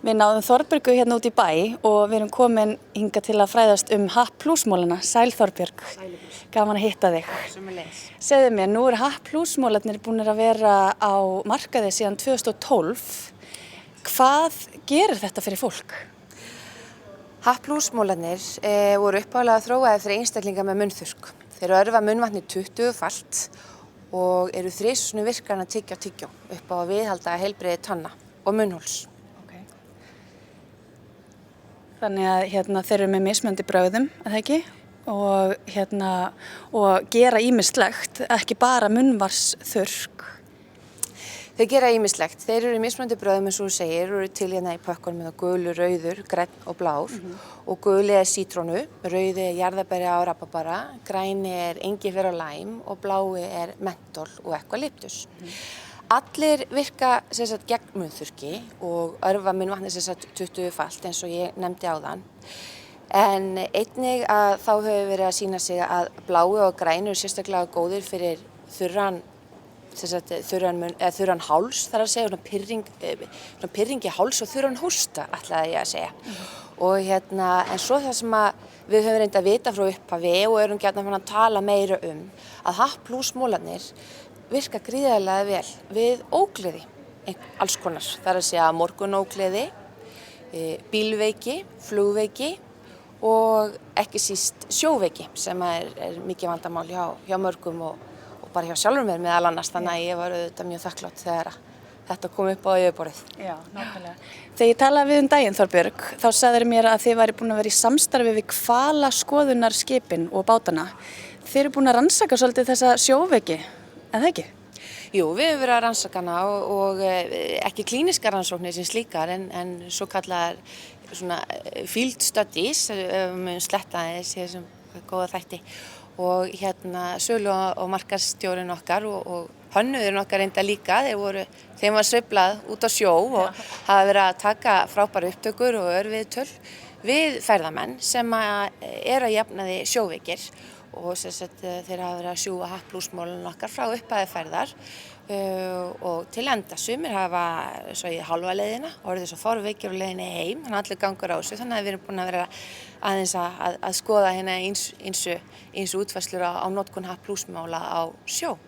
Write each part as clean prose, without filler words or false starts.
Við náðum Þorbjörgu hérna út í bæ og við erum komin hingað til að fræðast H+-mólana. Sæl Þorbjörg, gaman að hitta þig. Sömuleiðis. Segðu mér, nú eru H+-mólarnir búnir að vera á markaði síðan 2012. Hvað gerir þetta fyrir fólk? H+-mólarnir voru upphaflega þróaðir fyrir einstaklinga með munnþurrk. Þeir örva munnvatnið 20-falt og eru þrisvar virkar að tyggja upp á að viðhalda heilbrigði tanna og munnhols. Þannig að þeir eru með mismunandi brögðum, er það ekki? Og gera ýmislegt, ekki bara munnvarsþurrk. Þeir gera ýmislegt. Þeir eru mismunandi brögðum eins og þú segir, eru til hérna í pökkunum með gulur, rauður, grænn og blár. Og guli er sítrónu, rauði er jarðarberja og rabarbara, græni er engifer og læm og blái er mentól og eukaliptus. Allir virka gegn munnþurrki og örva munnvatnið 20-falt eins og ég nefndi áðan. En einnig að þá hefur verið að sýna sig að blái og græni eru sérstaklega góðir fyrir þurran háls, þar að segja svona pirringi háls og þurran hósta, ætlaði ég að segja. Og en svo það sem við höfum reynd að vita frá upphafi og erum gjarnan farin að tala meira að H+-mólarnir virka gríðarlega vel við ógleði, alls konar. Það er að segja morgunógleði, bílveiki, flugveiki og ekki síst sjóveiki sem er mikið vandamál hjá mörgum og bara hjá sjálfur mér meðal annars. Þannig að ég var auðvitað mjög þakklátt þegar þetta kom upp á yfirborðið. Já, nákvæmlega. Þegar ég talaði við daginn, Þorbjörg, þá sagðir mér að þið væri búin að vera í samstarfi við hvalaskoðunarskipin og bátana. Þið eru búin að rannsaka svolítið þessa sjóveiki. En það ekki? Jú, við höfum verið að rannsaka hana og ekki klíniskar rannsóknir sem slíkar en svo kallar field studies, með slettaðis í þessum góða þætti. Og sölu- og markaðsstjórinn okkar og hönnuðurinn okkar reynda líka, þeim var sveiflað út á sjó og hafa verið að taka frábæra upptökur og örviðtöl við ferðamenn sem eru að jafnaði sjóveikir. Og þeir hafa verið að sjúga H+-mólana okkar frá upphafi ferðar og til enda. Sumir hafa svo í halva leiðina, orðið svo fárveikir á leiðinni heim, þannig að allir gangur á þessu. Þannig að við erum búin að vera aðeins að skoða ýmsu útfærslur á notkun H+-móla á sjó.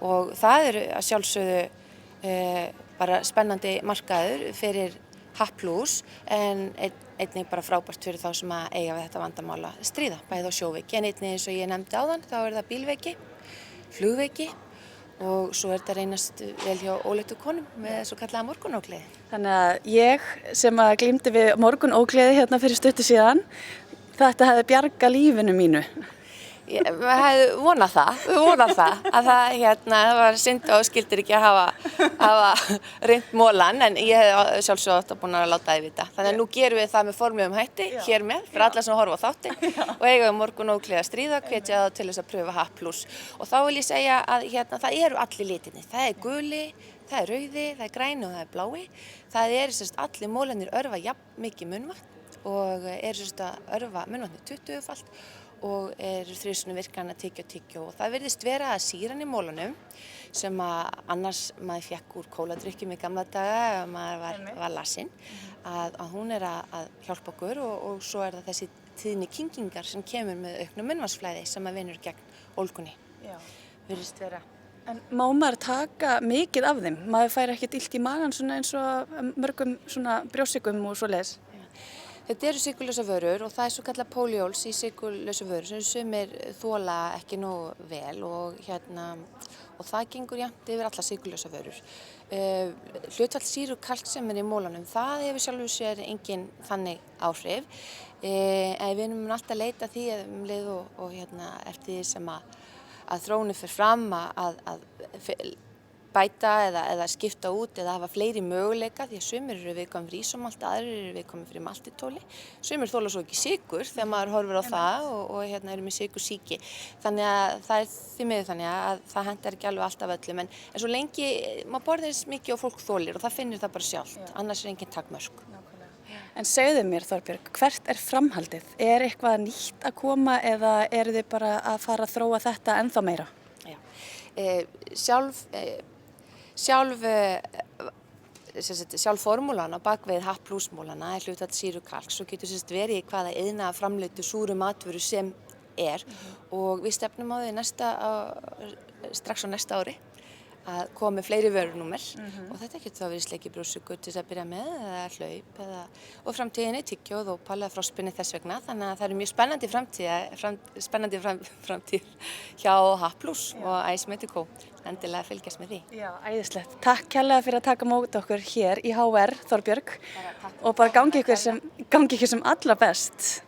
Og það eru að sjálfsögðu bara spennandi markaður fyrir H+, en einnig bara frábært fyrir þá sem að eiga við þetta vandamál að stríða, bæði á sjóveiki, en einnig eins og ég nefndi áðan, þá er það bílveiki, flugveiki og svo er þetta reynast vel hjá óleittu konum með svo kallaða morgunógleði. Þannig að ég sem að glímdi við morgunógleði hérna fyrir stuttu síðan, þetta hefði bjargað lífinu mínu. Við hefðum vonað það, að það var synd og skildir ekki að hafa reynt mólan, en ég hef sjálfsögðu búin að láta þið vita. Þannig að nú gerum við það með formlegum hætti, hér með, fyrir alla sem horfa á þáttinn og eiga morgunógleði að stríða, hvetja þá til þess að pröfa H+. Og þá vil ég segja að það eru allir litirnir. Það er guli, það er rauði, það er græni og það er blái. Það eru allir mólarnir örva jafn mikið munnvatn og eru að örva munnvatnið 20-falt. Og eru þrisvar virkar að tyggja og það virðist vera að sýran í mólunum sem annars maður fékk úr kóladrykkjum í gamla daga ef maður var lasinn, að hún er að hjálpa okkur og svo er það þessi tíðni kyngingar sem kemur með auknu munnvatnsflæði sem að vinnur gegn ólgunni. Já. Virðist vera. En má maður taka mikið af þeim? Maður fær ekkert illt í magann eins og mörgum brjóssykum og svoleiðis? Þetta eru sykurlausa vörur og það er svo kallað polyols í sykurlausu vörur sem sumir þola ekki nógu vel og það gengur jafnt yfir alla sykurlausa vörur. Hlutfall sýru og kalksíum í mólanum, það hefur sjálfur sér engin þannig áhrif. En við erum alltaf að leita því leið og eftir því sem að þróunin fer fram að bæta eða skipta út eða hafa fleiri möguleika því að sumir eru viðkvæmir fyrir ísómalti, aðrir eru viðkvæmir fyrir maltitóli. Sumir þola svo ekki sykur þegar maður horfir á það og eru með sykursýki. Þannig að það er því miður þannig að það hentar ekki alveg alltaf öllum en svo lengi maður borðir eins mikið og fólk þolir og það finnur það bara sjálft, annars er engin takmörk. En segðu mér Þorbjörg, hvert er framhaldið? Er eitthvað nýtt að koma eða eru þið bara að fara að þróa þetta ennþá meira? Já, sjálf sjálf formúlan á bakvið H+-mólana er hlutfall sýru kalks og getur verið í hvaða iðnaðar framleiddu súru matvöru sem er og við stefnum á því strax á næsta ári að koma með fleiri vörunúmer og þetta getur þá verið sleiki brjóstsykur til þess að byrja með eða hlaup og framtíðinni tyggjóð og pallega frostspinni þess vegna þannig að það er mjög spennandi framtíð hjá H+ og Ice Medico endilega fylgjast með því. Já, æðislegt. Takk kærlega fyrir að taka mót okkur hér í HR Þorbjörg og bara gangi ykkur sem allra best.